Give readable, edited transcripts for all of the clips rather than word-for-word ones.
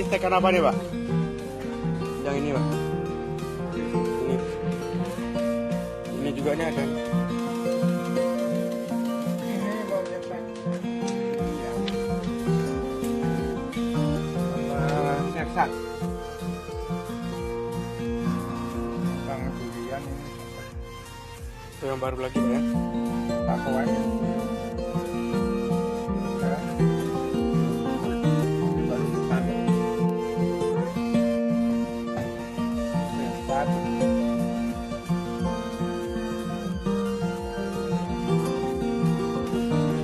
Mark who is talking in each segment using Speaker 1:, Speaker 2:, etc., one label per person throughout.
Speaker 1: steak apa nih, Pak? Yang ini, Pak. Ini juga nih ada.
Speaker 2: Ini mau nyetek sama sersat. Bang durian ini
Speaker 1: Itu yang baru lagi, Pak ya.
Speaker 2: pakuan. Baru ditanam. Sersat.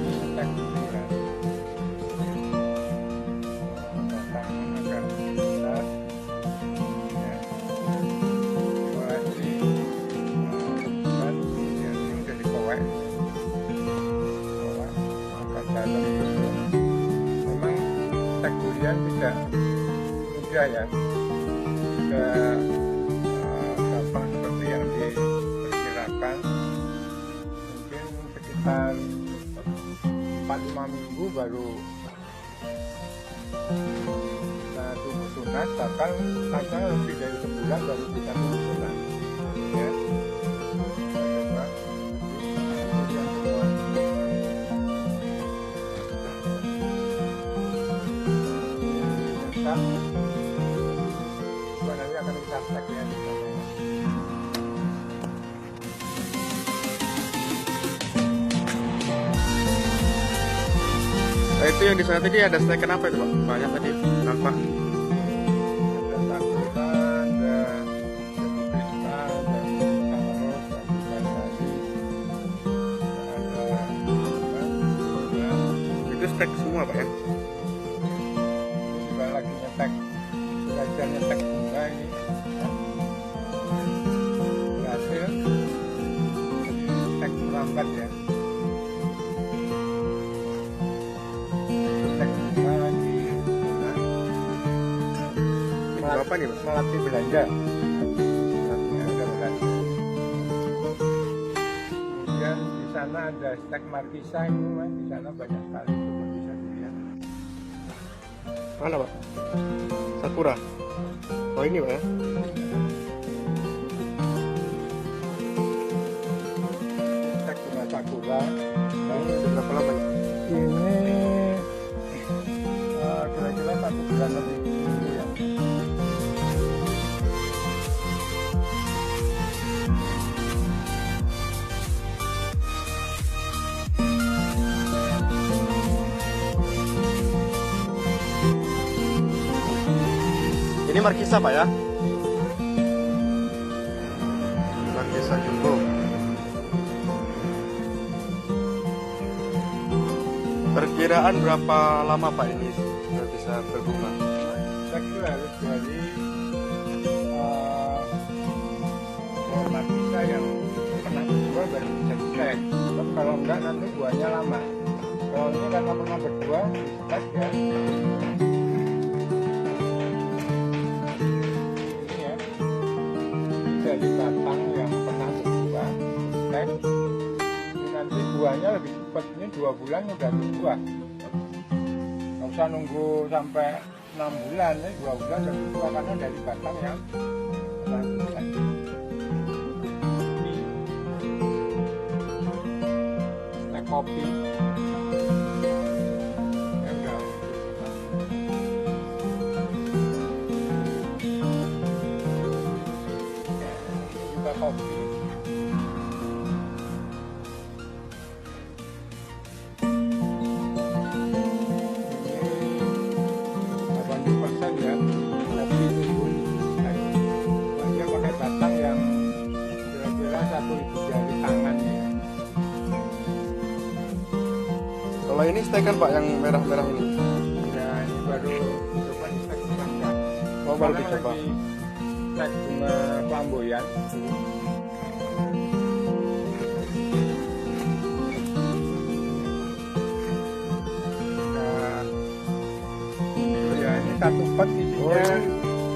Speaker 2: Nyetek durian. Potongan agak besar. Ya. Kolasi. Dan durian ini udah dikowek. Kowek. Agak dalam dulu. Memang tek durian tidak mudah ya. Tidak gampang seperti yang diperkirakan. Mungkin sekitar 4-5 minggu baru tumbuh tunas, bahkan kadang lebih dari sebulan baru bisa tumbuh tunas. Ya. Coba. Durian semua. Sersat. Coba nanti akan kita cek ya di sana.
Speaker 1: Nah, itu yang di sana tadi ada steak apa itu, Pak? Banyak tadi nampak.
Speaker 2: Ada sakura, ada pesta, ada taros, ada nasi, ada bunga.
Speaker 1: Itu steak semua, Pak ya.
Speaker 2: Ini juga lagi nyetek, belajar nyetek bunga ini. Ya. Berhasil. Jadi tek merambat ya. Tek bunga lagi. Nah,
Speaker 1: Itu apa nih, Pak?
Speaker 2: melatih belanja. Melatihnya udah belanja. Kemudian di sana ada stek markisa ini, Mas. Di sana banyak sekali itu bisa dilihat.
Speaker 1: Mana, Pak? Sakura. Oh, ini, Pak ya.
Speaker 2: Stek bunga sakura. Nah,
Speaker 1: Ini berapa lama ya?
Speaker 2: ini kira-kira 1 bulan lebih dulu ya.
Speaker 1: Ini markisa, Pak ya. Markisa jumbo. Perkiraan berapa lama, Pak, ini sudah bisa berbunga?
Speaker 2: Stek itu harus dari markisa yang pernah berbuah baru bisa distek. Sebab kalau enggak nanti buahnya lama. Kalau ini karena pernah berbuah, distek ya. Ini ya. Ini dari batang yang pernah berbuah, distek. Ini nanti buahnya lebih cepat. Ini 2 bulan udah berbuah. Nggak usah nunggu sampai 6 bulan, ya. 2 bulan udah berbuah karena dari batang yang pernah distek. Stek kopi. Ya udah. Ini juga kopi. Ini 80% ya kopi tumbuh. Dia pakai batang yang kira-kira 1 jari tangan ya.
Speaker 1: Kalau ini steak kan, Pak, yang merah-merah ini.
Speaker 2: Ya ini baru coba cek bunga.
Speaker 1: Oh, baru
Speaker 2: Sekarang
Speaker 1: dicoba.
Speaker 2: lagi cek bunga flamboyan. Nah, itu ya ini 1 pot isinya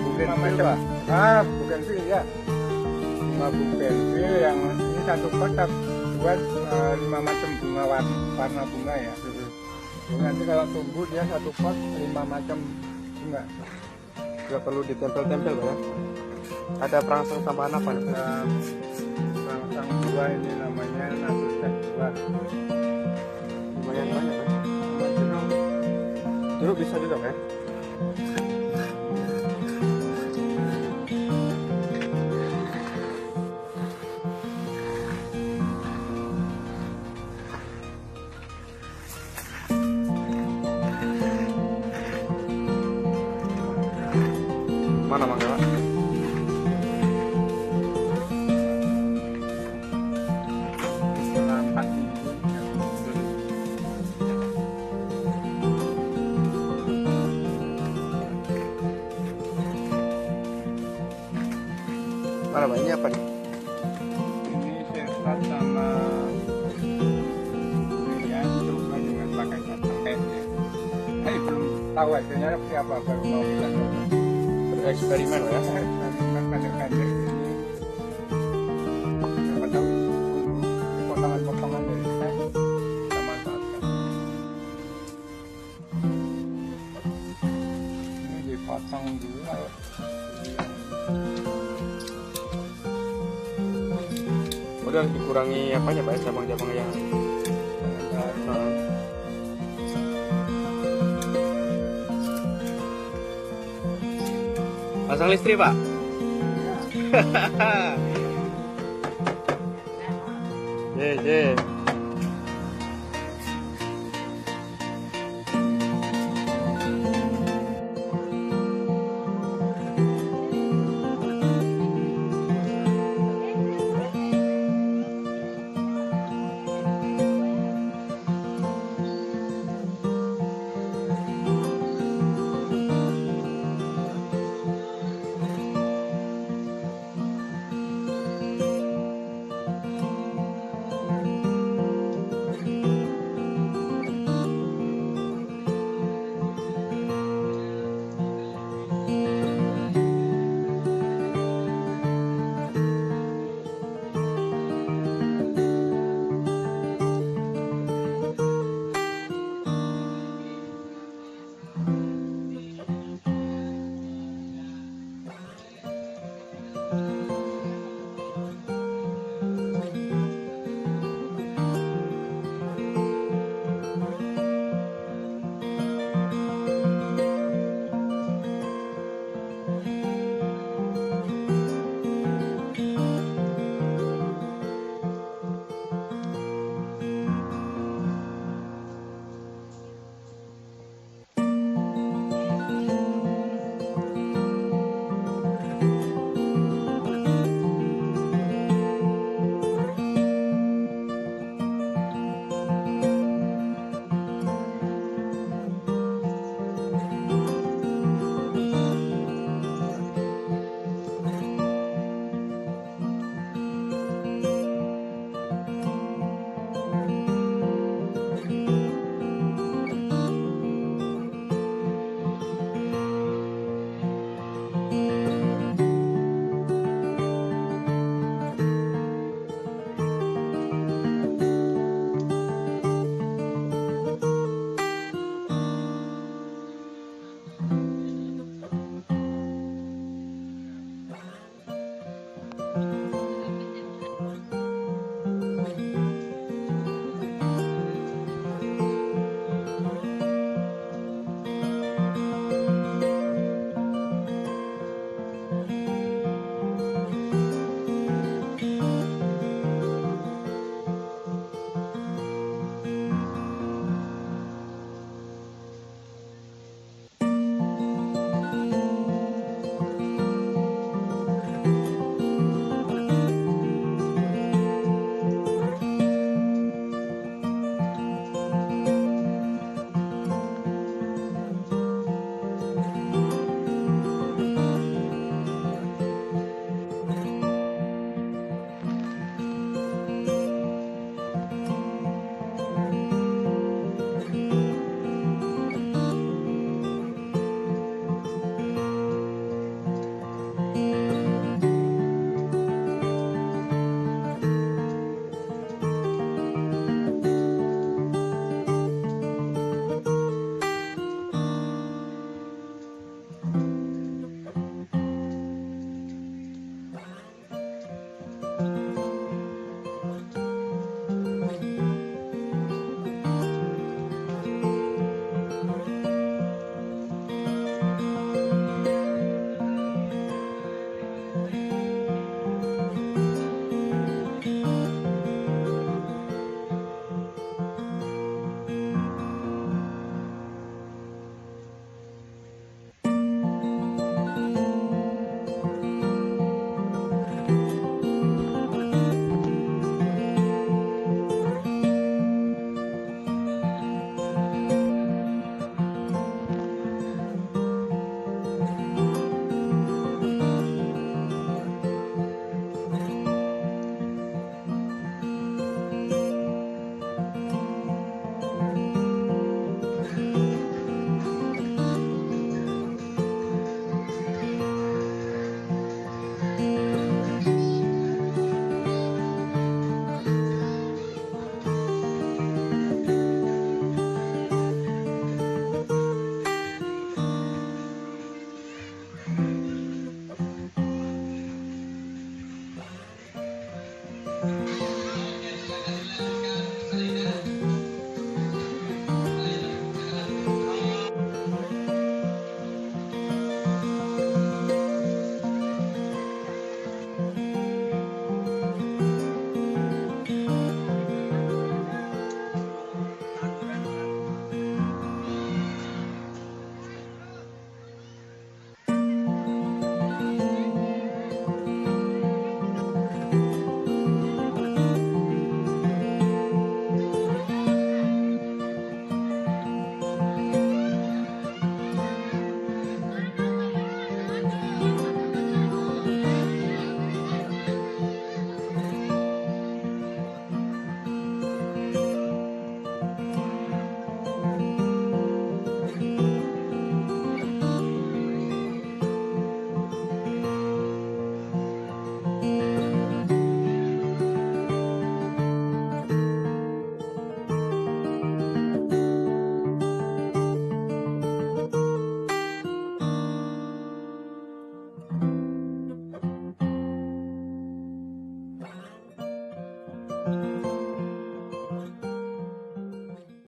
Speaker 1: bukan
Speaker 2: macam. Bukan sih ya. Bunga bugenvil yang ini 1 pot buat 5 macam bunga warna bunga ya. Jadi nanti kalau tumbuh dia 1 pot 5 macam bunga.
Speaker 1: Nggak perlu ditempel-tempel ya. Ada perangsang tambahan apa nih?
Speaker 2: Dan perangsang dua ini namanya naturkan dua.
Speaker 1: Lumayan banyak kan?
Speaker 2: Sama jeruk.
Speaker 1: Jeruk bisa juga kan? Mana mangga Pak?
Speaker 2: Setelah 4 minggu ya, muncul.
Speaker 1: Mana Pak? Ini apa nih?
Speaker 2: Ini sirsak sama ya coba dengan pakai batang es ya. Belum tahu hasilnya seperti apa, baru mau kita coba.
Speaker 1: Bereksperimen ya.
Speaker 2: Pendek-pendek ini siapa tahu dulu potongan-potongan dari teh kita manfaatkan. Ini dipotong dulu kalau
Speaker 1: Udah dikurangi apanya Pak? Cabang-cabang yang Nah, pasang listrik Pak. Ye.
Speaker 2: ya.